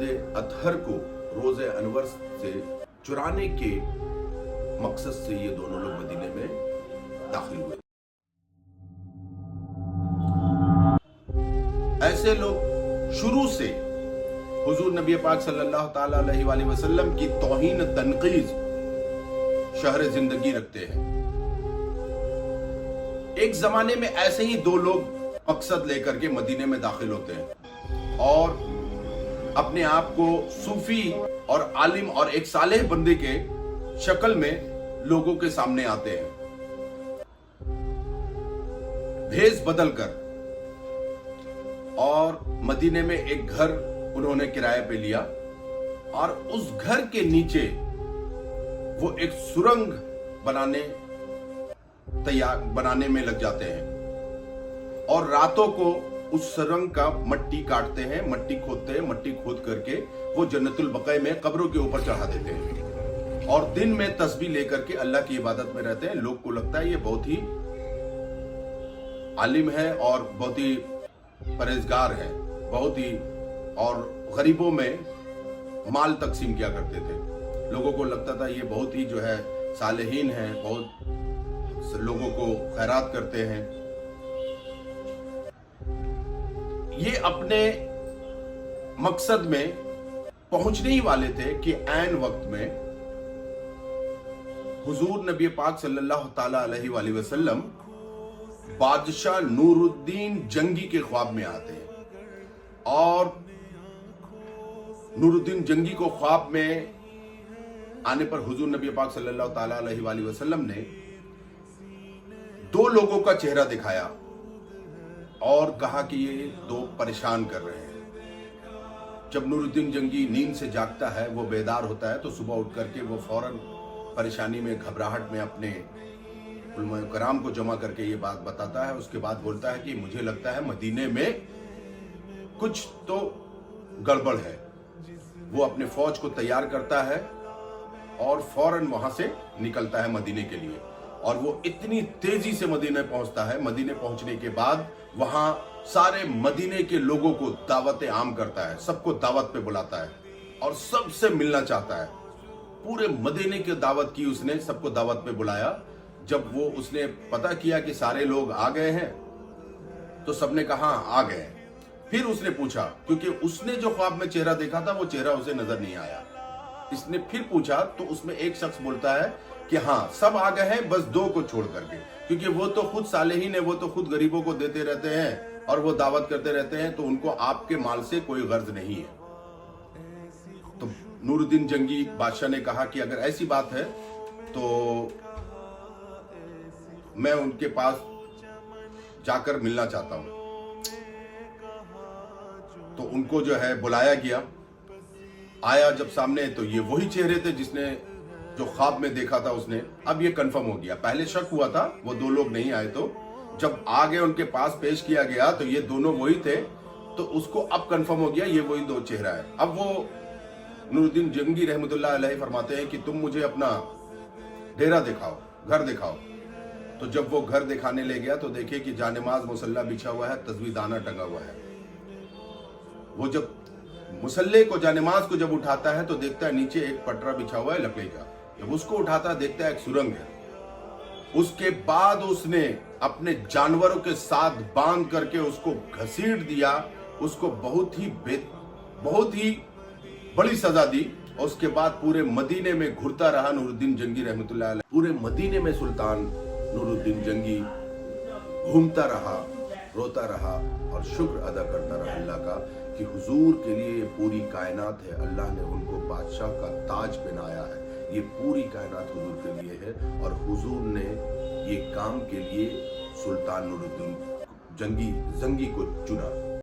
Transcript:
ईद अतहर को रोज़े अनवर से चुराने के मकसद से ये दोनों लोग मदीने में दाखिल हुए। ऐसे लोग शुरू से हुजूर नबी पाक सल्लल्लाहु ताला अलैहि वसल्लम की तौहीन तनकीज शहर जिंदगी रखते हैं। एक जमाने में ऐसे ही दो लोग मकसद लेकर के मदीने में दाखिल होते हैं और अपने आप को सूफी और आलिम और एक सालेह बंदे के शक्ल में लोगों के सामने आते हैं, भेष बदल कर। और मदीने में एक घर उन्होंने किराए पे लिया और उस घर के नीचे वो एक सुरंग बनाने में लग जाते हैं और रातों को उस सुरंग का मट्टी काटते हैं, मट्टी खोदते हैं। मट्टी खोद करके वो जन्नतुल बक़ी में कब्रों के ऊपर चढ़ा देते हैं और दिन में तस्बीह लेकर के अल्लाह की इबादत में रहते हैं। लोग को लगता है ये बहुत ही आलिम है और बहुत ही परहेजगार है, बहुत ही, और गरीबों में माल तकसीम किया करते थे। लोगों को लगता था ये बहुत ही जो है सालेहीन है, बहुत लोगों को खैरात करते हैं। ये अपने मकसद में पहुंचने ही वाले थे कि ऐन वक्त में हुजूर नबी पाक सल्लल्लाहु ताला अलैहि वसल्लम बादशाह नूरुद्दीन जंगी के ख्वाब में आते हैं और नूरुद्दीन जंगी को ख्वाब में आने पर हुजूर नबी पाक सल्लल्लाहु ताला अलैहि वसल्लम ने दो लोगों का चेहरा दिखाया और कहा कि ये दो परेशान कर रहे हैं। जब नूरुद्दीन जंगी नींद से जागता है, वो बेदार होता है, तो सुबह उठ करके वो फौरन परेशानी में, घबराहट में अपने उलमाए कराम को जमा करके ये बात बताता है। उसके बाद बोलता है कि मुझे लगता है मदीने में कुछ तो गड़बड़ है। वो अपने फौज को तैयार करता है और फौरन वहां से निकलता है मदीने के लिए और वो इतनी तेजी से मदीने पहुंचता है। मदीने पहुंचने के बाद वहां सारे मदीने के लोगों को दावत आम करता है, सबको दावत पे बुलाता है और सबसे मिलना चाहता है। पूरे मदीने की दावत की उसने, सबको दावत पे बुलाया। जब वो उसने पता किया कि सारे लोग आ गए हैं तो सबने कहा आ गए। फिर उसने पूछा, क्योंकि उसने जो ख्वाब में चेहरा देखा था वो चेहरा उसे नजर नहीं आया। इसने फिर पूछा तो उसमें एक शख्स बोलता है कि हाँ सब आ गए हैं, बस दो को छोड़ करके, क्योंकि वो तो खुद सालेहीन है, वो तो खुद गरीबों को देते रहते हैं और वो दावत करते रहते हैं, तो उनको आपके माल से कोई गर्ज नहीं है। तो नूरुद्दीन जंगी बादशाह ने कहा कि अगर ऐसी बात है तो मैं उनके पास जाकर मिलना चाहता हूं। तो उनको जो है बुलाया गया। आया जब सामने तो ये वही चेहरे थे जिसने जो ख्वाब में देखा था उसने। अब ये कंफर्म हो गया। पहले शक हुआ था वो दो लोग नहीं आए, तो जब आ गए उनके पास पेश किया गया तो ये दोनों वही थे। तो उसको अब कंफर्म हो गया ये वही दो चेहरा है। अब वो नूरुद्दीन जंगी रहमतुल्लाह अलैहि फरमाते हैं कि तुम मुझे अपना डेरा दिखाओ, घर दिखाओ। तो जब वो घर दिखाने ले गया तो देखे कि जानेमाज मुसल्ला बिछा हुआ है, तस्वीदाना टंगा हुआ है। वो जब मुसल्ले को, जानेमाज को जब उठाता है तो देखता है नीचे एक पटरा बिछा हुआ है लकड़ी का। जब उसको उठाता है देखता है एक सुरंग है। उसके बाद उसने अपने जानवरों के साथ बांध करके उसको घसीट दिया, उसको बहुत ही बड़ी सजा दी। और उसके बाद पूरे मदीने में घुरता रहा नूरुद्दीन जंगी रहमतुल्लाह अलैह। पूरे मदीने में सुल्तान नूरुद्दीन जंगी घूमता रहा, रोता रहा और शुक्र अदा करता रहा अल्लाह का कि हुजूर के लिए ये पूरी कायनात है। अल्लाह ने उनको बादशाह का ताज पहनाया है। ये पूरी कायनात हुजूर के लिए है और हुजूर ने ये काम के लिए सुल्तान नूरुद्दीन जंगी को चुना।